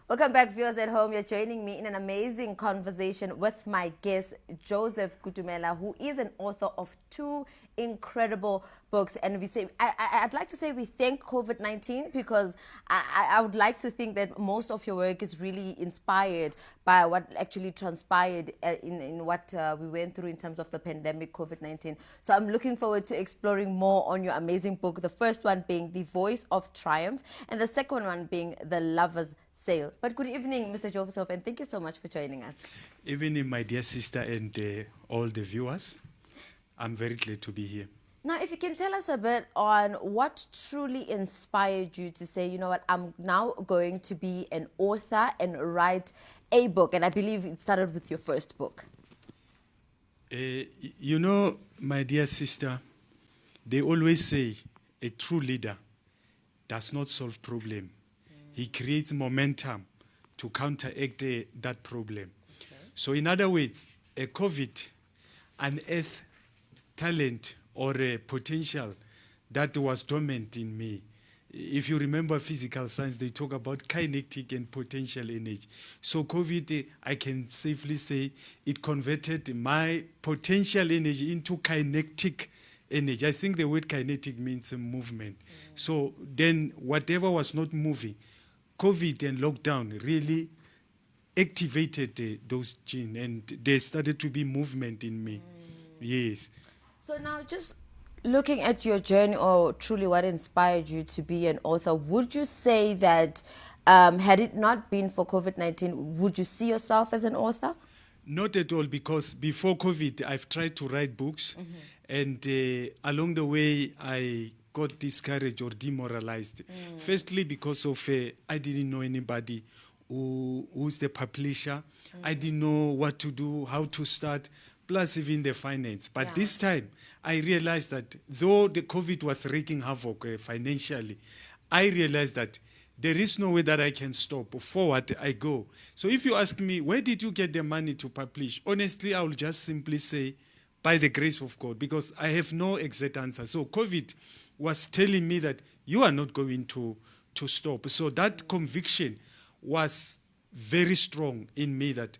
Welcome back, viewers at home. You're joining me in an amazing conversation with my guest, Joseph Kutumela, who is an author of two incredible books. And I'd like to say we thank COVID-19 because I would like to think that most of your work is really inspired by what actually transpired in what we went through in terms of the pandemic COVID-19. So I'm looking forward to exploring more on your amazing book. The first one being The Voice of Triumph and the second one being The Lover's Sale. But good evening, Mr. Joseph, and thank you so much for joining us. Evening, my dear sister and all the viewers. I'm very glad to be here. Now, if you can tell us a bit on what truly inspired you to say, you know what, I'm now going to be an author and write a book. And I believe it started with your first book. You know, my dear sister, they always say a true leader does not solve problem. He creates momentum to counteract that problem. Okay. So in other words, a COVID unearthed talent or a potential that was dormant in me. If you remember physical science, they talk about kinetic and potential energy. So COVID, I can safely say, it converted my potential energy into kinetic energy. I think the word kinetic means a movement. So then whatever was not moving, COVID and lockdown really activated those genes, and there started to be movement in me. Yes. So now, just looking at your journey, or truly what inspired you to be an author, would you say that had it not been for COVID-19, would you see yourself as an author? Not at all, because before COVID, I've tried to write books, and along the way, I got discouraged or demoralized. Firstly, because of I didn't know anybody who's the publisher. I didn't know what to do, how to start, plus even the finance. But this time, I realized that though the COVID was wreaking havoc financially, I realized that there is no way that I can stop. Forward I go. So if you ask me, where did you get the money to publish? Honestly, I will just simply say, by the grace of God, because I have no exact answer. So COVID was telling me that you are not going to stop. So that conviction was very strong in me that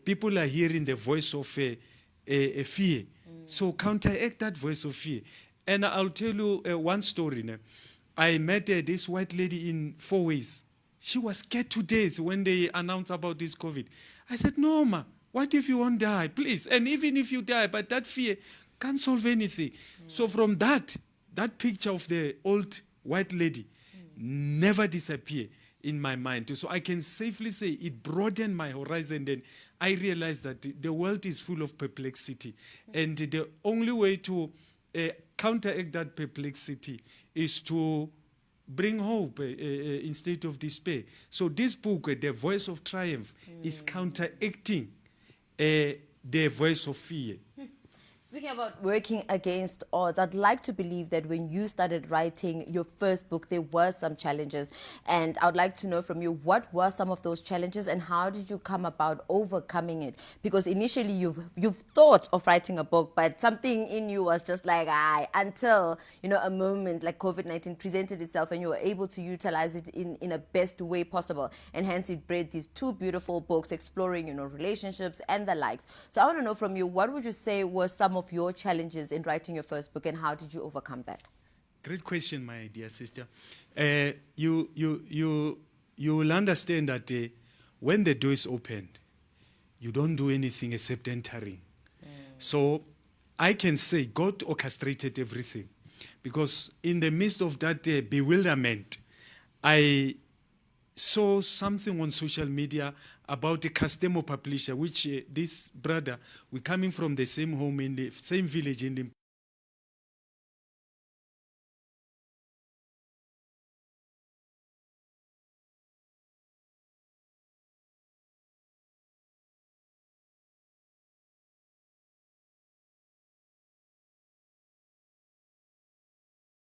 people are hearing the voice of a fear. So counteract that voice of fear. And I'll tell you one story. I met this white lady in 4 ways. She was scared to death when they announced about this COVID. I said, no, ma, what if you won't die? Please. And even if you die, but that fear can't solve anything. So from that picture of the old white lady never disappeared in my mind. So I can safely say it broadened my horizon, and I realized that the world is full of perplexity. And the only way to counteract that perplexity is to bring hope instead of despair. So this book, The Voice of Triumph, is counteracting the voice of fear. Speaking about working against odds, I'd like to believe that when you started writing your first book, there were some challenges. And I would like to know from you, what were some of those challenges and how did you come about overcoming it? Because initially you've thought of writing a book, but something in you was just like, until, a moment like COVID-19 presented itself and you were able to utilize it in a best way possible. And hence it bred these two beautiful books exploring, relationships and the likes. So I want to know from you, what would you say were some of your challenges in writing your first book and how did you overcome that? Great question, my dear sister. You will understand that when the door is opened, you don't do anything except entering. So I can say God orchestrated everything, because in the midst of that bewilderment, I saw something on social media about a customer publisher, which this brother, we're coming from the same home in the same village in the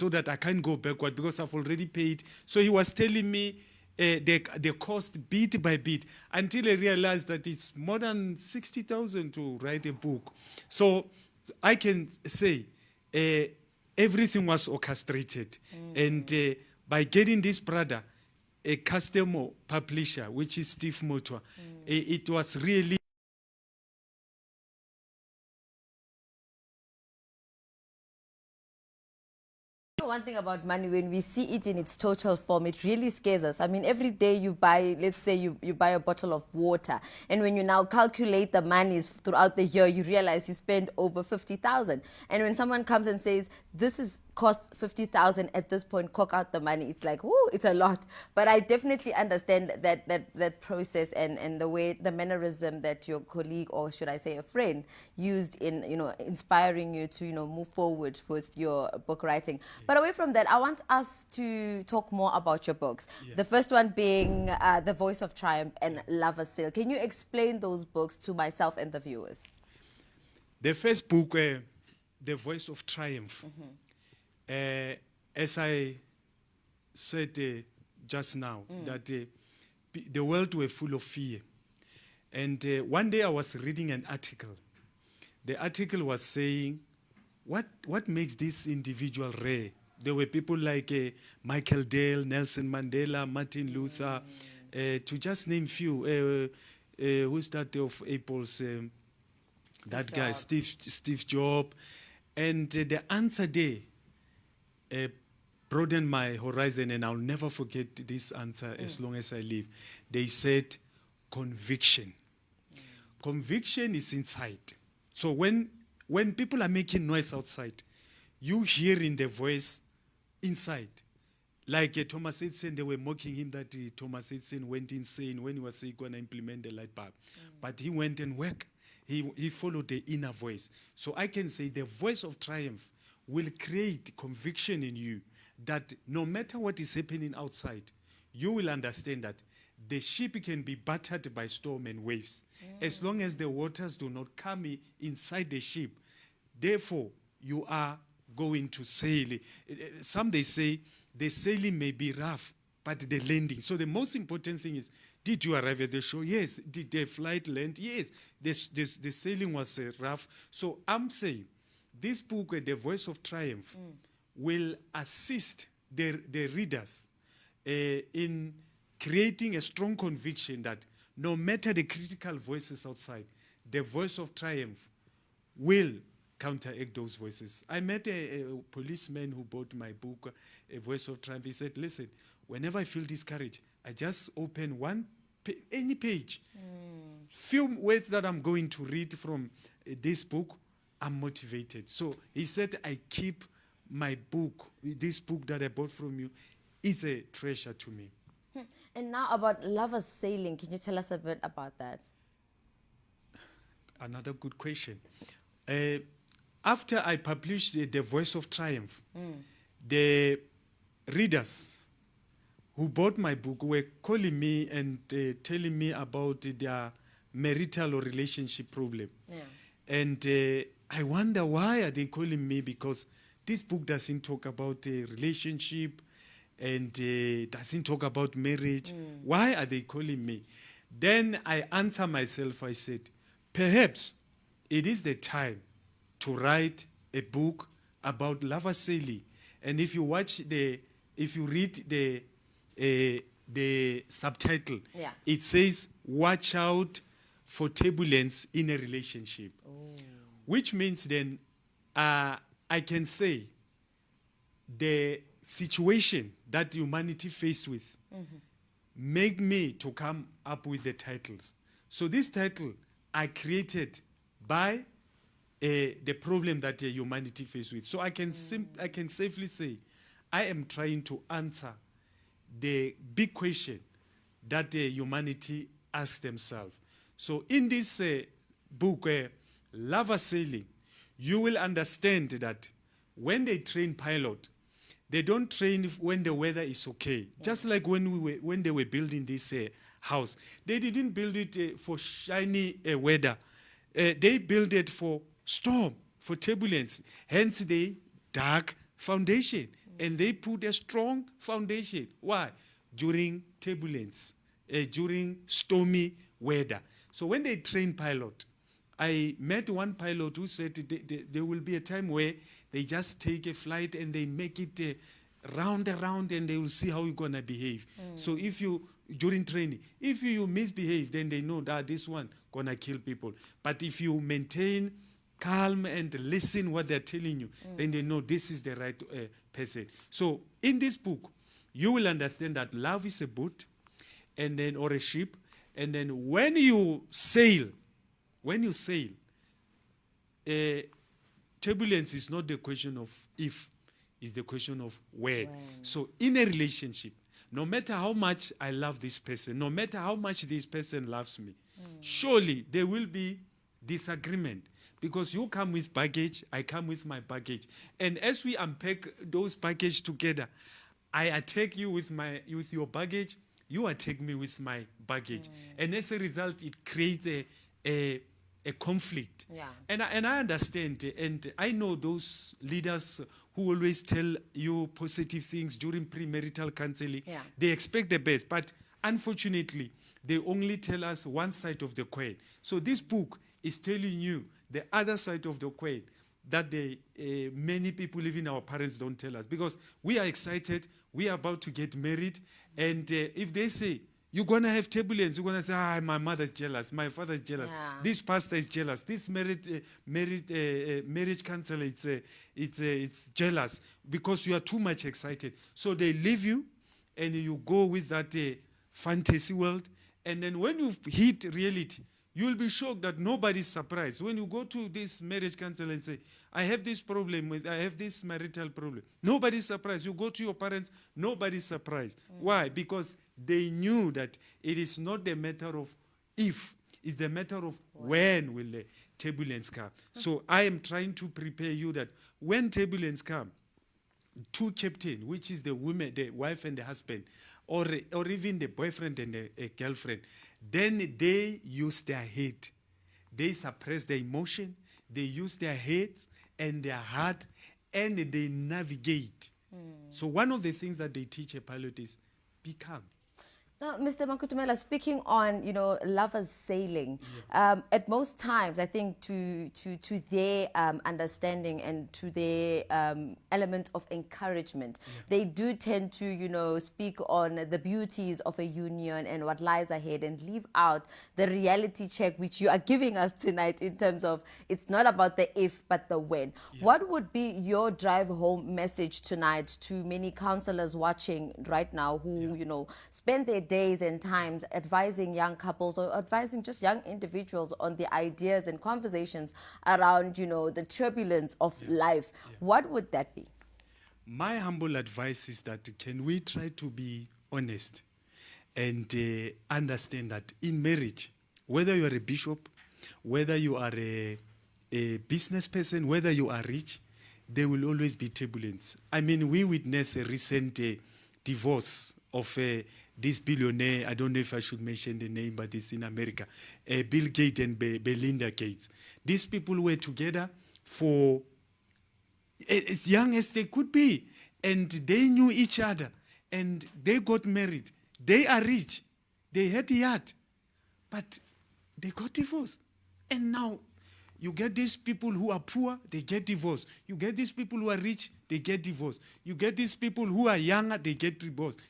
so that I can't go backward because I've already paid. So he was telling me the cost bit by bit until I realized that it's more than 60,000 to write a book. So I can say everything was orchestrated. And by getting this brother, a customer publisher, which is Steve Motor. It was really One thing about money, when we see it in its total form, it really scares us. I mean, every day you buy, let's say you buy a bottle of water, and when you now calculate the monies throughout the year, you realize you spend over 50,000. And when someone comes and says, this is costs 50,000 at this point, cock out the money, it's like, whoo, it's a lot. But I definitely understand that process and the way, the mannerism that your colleague, or should I say a friend, used in, inspiring you to, move forward with your book writing. But away from that, I want us to talk more about your books. Yeah. The first one being The Voice of Triumph and Lover's Sale. Can you explain those books to myself and the viewers? the first book, The Voice of Triumph. As I said just now, that the world were full of fear. And one day I was reading an article. The article was saying, what makes this individual rare? There were people like Michael Dale, Nelson Mandela, Martin Luther, to just name few. Who's that of Apple's? That guy, Steve Jobs. And the answer there broadened my horizon, and I'll never forget this answer as long as I live. They said, conviction. Conviction is inside. So when people are making noise outside, you hear in the voice inside. Like Thomas Edison, they were mocking him that Thomas Edison went insane when he was going to implement the light bulb. But he went and worked. He followed the inner voice. So I can say the voice of triumph will create conviction in you that no matter what is happening outside, you will understand that the ship can be battered by storm and waves. As long as the waters do not come inside the ship, therefore you are going to sail. Some they say the sailing may be rough, but the landing. So the most important thing is, did you arrive at the shore? Yes. Did the flight land? Yes. The sailing was rough. So I'm saying this book, The Voice of Triumph, will assist the readers in creating a strong conviction that no matter the critical voices outside, the voice of triumph will counteract those voices. I met a policeman who bought my book, A Voice of Triumph. He said, listen, whenever I feel discouraged, I just open any page. Few words that I'm going to read from this book, I'm motivated. So he said, I keep my book, this book that I bought from you, it's a treasure to me. And now about Lover's Sailing, can you tell us a bit about that? Another good question. After I published The Voice of Triumph, the readers who bought my book were calling me and telling me about their marital or relationship problem. Yeah. And I wonder, why are they calling me? Because this book doesn't talk about a relationship and doesn't talk about marriage. Why are they calling me? Then I answer myself, I said, perhaps it is the time to write a book about lover sailing. And if you read the subtitle, it says, watch out for turbulence in a relationship. Which means then I can say the situation that humanity faced with made me to come up with the titles. So this title I created by the problem that humanity faced with. So I can safely say I am trying to answer the big question that humanity asked themselves. So in this book, Lover Sailing, you will understand that when they train pilot, they don't train when the weather is okay. Just like when they were building this house, they didn't build it for shiny weather. They built it for storm, for turbulence. Hence the dark foundation. And they put a strong foundation. Why? During turbulence, during stormy weather. So when they train pilot, I met one pilot who said there will be a time where they just take a flight and they make it round around, and they will see how you're going to behave. So if you, during training, if you misbehave, then they know that this one going to kill people. But if you maintain calm and listen what they're telling you, then they know this is the right person. So in this book, you will understand that love is a boat, and then, or a ship, and then when you sail, turbulence is not the question of if, it's the question of when. So in a relationship, no matter how much I love this person, no matter how much this person loves me, surely there will be disagreement, because you come with baggage, I come with my baggage. And as we unpack those baggage together, I attack you with your baggage, you attack me with my baggage. And as a result, it creates a conflict. Yeah. And I understand, and I know those leaders who always tell you positive things during premarital counseling. Yeah. They expect the best, but unfortunately, they only tell us one side of the coin. So this book is telling you the other side of the coin that many people, even our parents, don't tell us. Because we are excited, we are about to get married, and if they say, you're going to have turbulence, you're going to say, my mother's jealous, my father's jealous, this pastor is jealous, this marriage counselor, it's jealous, because you are too much excited. So they leave you, and you go with that fantasy world, and then when you hit reality, you'll be shocked that nobody's surprised. When you go to this marriage counselor and say, I have this marital problem, nobody's surprised. You go to your parents, nobody's surprised. Why? Because they knew that it is not the matter of if, it's the matter of when will the turbulence come. So I am trying to prepare you that when turbulence come, two captain, which is the woman, the wife and the husband, or even the boyfriend and the girlfriend, then they use their head. They suppress their emotion, they use their head and their heart, and they navigate. So one of the things that they teach a pilot is be calm. Now, Mr. Kutumela, speaking on, lovers sailing, at most times, I think to their understanding and to their element of encouragement, they do tend to, speak on the beauties of a union and what lies ahead, and leave out the reality check, which you are giving us tonight, in terms of it's not about the if, but the when. What would be your drive home message tonight to many counselors watching right now who, spend their days and times advising young couples or advising just young individuals on the ideas and conversations around, the turbulence of life? What would that be? My humble advice is that can we try to be honest and understand that in marriage, whether you are a bishop, whether you are a business person, whether you are rich, there will always be turbulence. I mean, we witnessed a recent divorce of this billionaire. I don't know if I should mention the name, but it's in America. Bill Gates and Belinda Gates. These people were together for as young as they could be, and they knew each other, and they got married. They are rich. They had a yacht, but they got divorced. And now you get these people who are poor, they get divorced. You get these people who are rich, they get divorced. You get these people who are younger, they get divorced.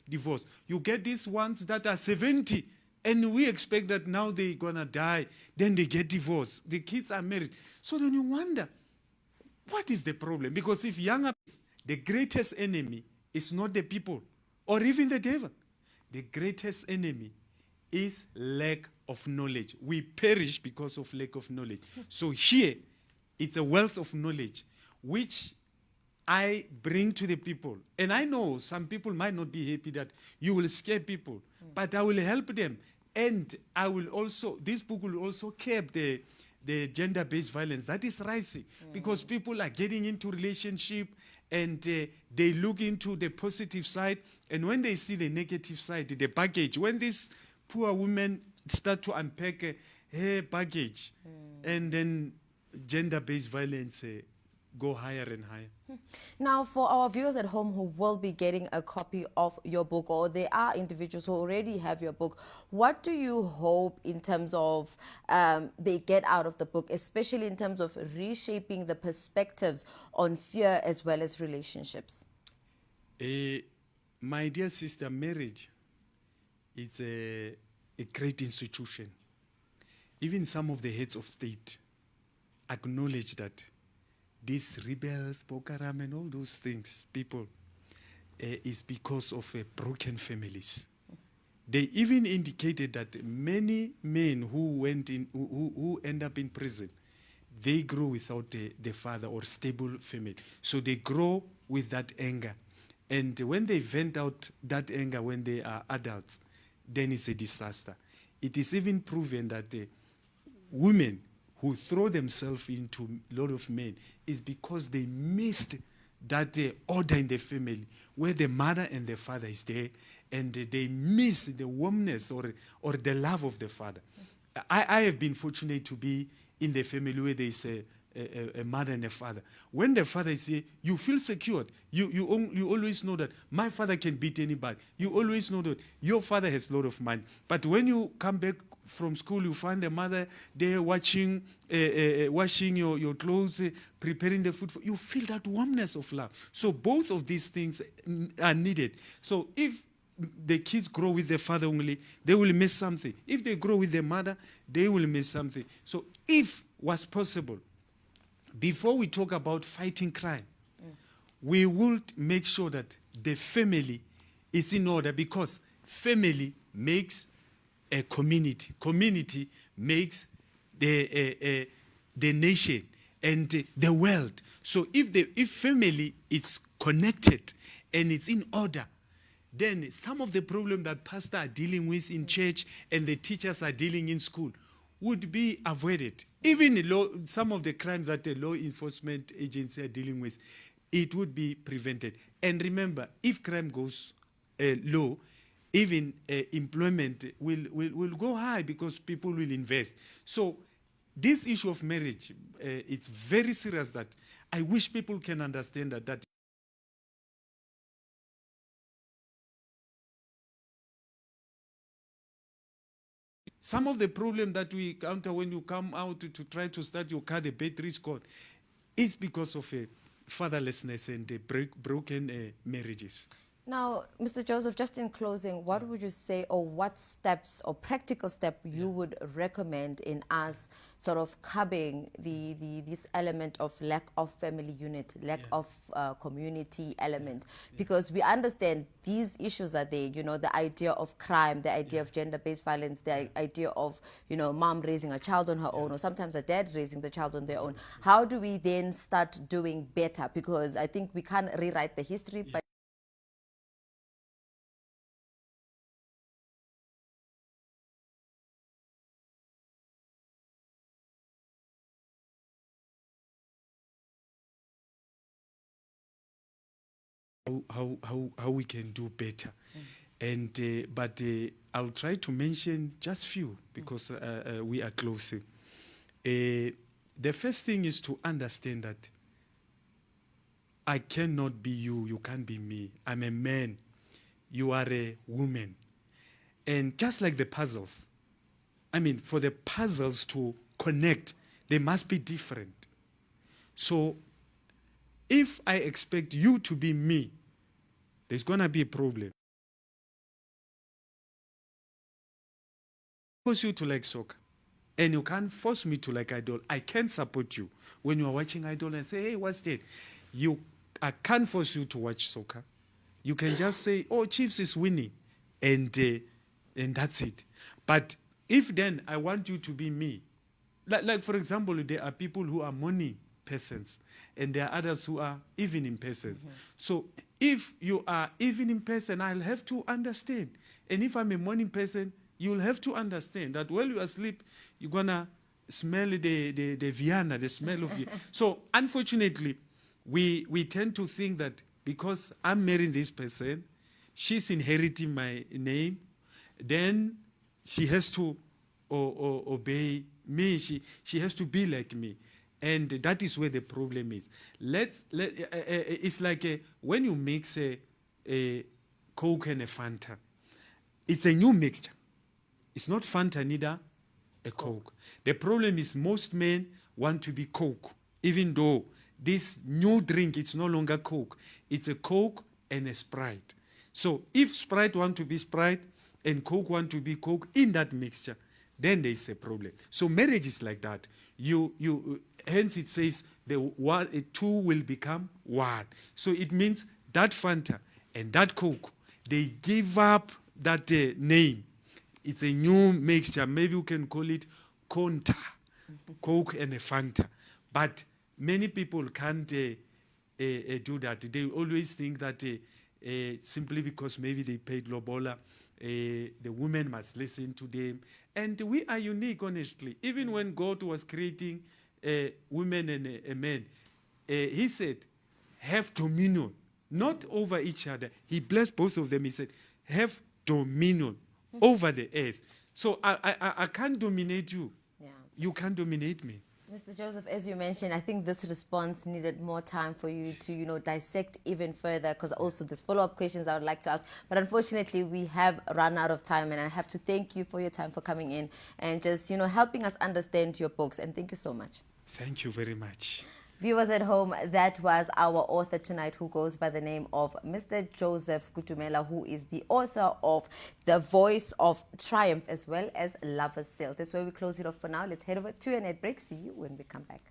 You get these ones that are 70, and we expect that now they're going to die, then they get divorced. The kids are married. So then you wonder, what is the problem? Because if younger, the greatest enemy is not the people or even the devil. The greatest enemy is lack of knowledge. We perish because of lack of knowledge. So here, it's a wealth of knowledge, which I bring to the people. And I know some people might not be happy that you will scare people, but I will help them. And I will also, this book will also curb the gender-based violence that is rising, because people are getting into relationship and they look into the positive side, and when they see the negative side, the baggage, when these poor women start to unpack her baggage, and then gender-based violence go higher and higher. Now, for our viewers at home who will be getting a copy of your book, or there are individuals who already have your book, what do you hope in terms of they get out of the book, especially in terms of reshaping the perspectives on fear as well as relationships? My dear sister, marriage is a great institution. Even some of the heads of state acknowledge that these rebels, Bokaram, and all those things, people, is because of broken families. They even indicated that many men who went in, who end up in prison, they grow without the father or stable family. So they grow with that anger. And when they vent out that anger when they are adults, then it's a disaster. It is even proven that women who throw themselves into a lot of men is because they missed that order in the family where the mother and the father is there, and they miss the warmness or the love of the father. I have been fortunate to be in the family where there is a mother and a father. When the father is here, you feel secured. You always know that my father can beat anybody. You always know that your father has a lot of money. But when you come back from school, you find the mother there washing your clothes, preparing the food. You feel that warmness of love. So both of these things are needed. So if the kids grow with their father only, they will miss something. If they grow with their mother, they will miss something. So if was possible, before we talk about fighting crime, we would make sure that the family is in order, because family makes a community. Community makes the nation and the world. So if family is connected and it's in order, then some of the problems that pastors are dealing with in church and the teachers are dealing in school would be avoided. Even some of the crimes that the law enforcement agencies are dealing with, it would be prevented. And remember, if crime goes low, even employment will go high because people will invest. So this issue of marriage, it's very serious that I wish people can understand that some of the problem that we encounter when you come out to try to start your car, the battery is gone, is because of fatherlessness and broken marriages. Now, Mr. Joseph, just in closing, what would you say, or what steps or practical step you would recommend in us sort of curbing this element of lack of family unit, lack of community element? Because we understand these issues are there, the idea of crime, the idea of gender-based violence, the idea of, mom raising a child on her own, or sometimes a dad raising the child on their own. How do we then start doing better? Because I think we can't rewrite the history, but how we can do better. And but I'll try to mention just few because we are closing. The first thing is to understand that I cannot be you, you can't be me. I'm a man, you are a woman. And just like the puzzles, for the puzzles to connect, they must be different. So if I expect you to be me, there's going to be a problem. Force you to like soccer, and you can't force me to like Idol. I can support you when you are watching Idol and say, hey, what's that? I can't force you to watch soccer. You can just say, oh, Chiefs is winning, and that's it. But if then I want you to be me, like for example, there are people who are morning persons, and there are others who are evening persons. So if you are evening person, I'll have to understand. And if I'm a morning person, you'll have to understand that while you are asleep, you're going to smell the Vienna, the smell of Vienna. So unfortunately, we tend to think that because I'm marrying this person, she's inheriting my name, then she has to obey me. She has to be like me. And that is where the problem is. It's like when you mix a Coke and a Fanta. It's a new mixture. It's not Fanta, neither a Coke. The problem is most men want to be Coke, even though this new drink, it's no longer Coke. It's a Coke and a Sprite. So if Sprite want to be Sprite and Coke want to be Coke in that mixture, then there is a problem. So marriage is like that. Hence it says two will become one. So it means that Fanta and that Coke, they give up that name. It's a new mixture. Maybe we can call it Conta, Coke and a Fanta. But many people can't do that. They always think that simply because maybe they paid lobola, the women must listen to them. And we are unique, honestly. Even when God was creating women and a man, he said, have dominion, not over each other. He blessed both of them. He said, have dominion over the earth. So I can't dominate you. Yeah. You can't dominate me. Mr. Joseph, as you mentioned, I think this response needed more time for you to, dissect even further, because also there's follow-up questions I would like to ask. But unfortunately, we have run out of time, and I have to thank you for your time, for coming in and just, helping us understand your books. And thank you so much. Thank you very much. Viewers at home, that was our author tonight, who goes by the name of Mr. Joseph Kutumela, who is the author of The Voice of Triumph as well as Lover's Sale. That's where we close it off for now. Let's head over to an ad break. See you when we come back.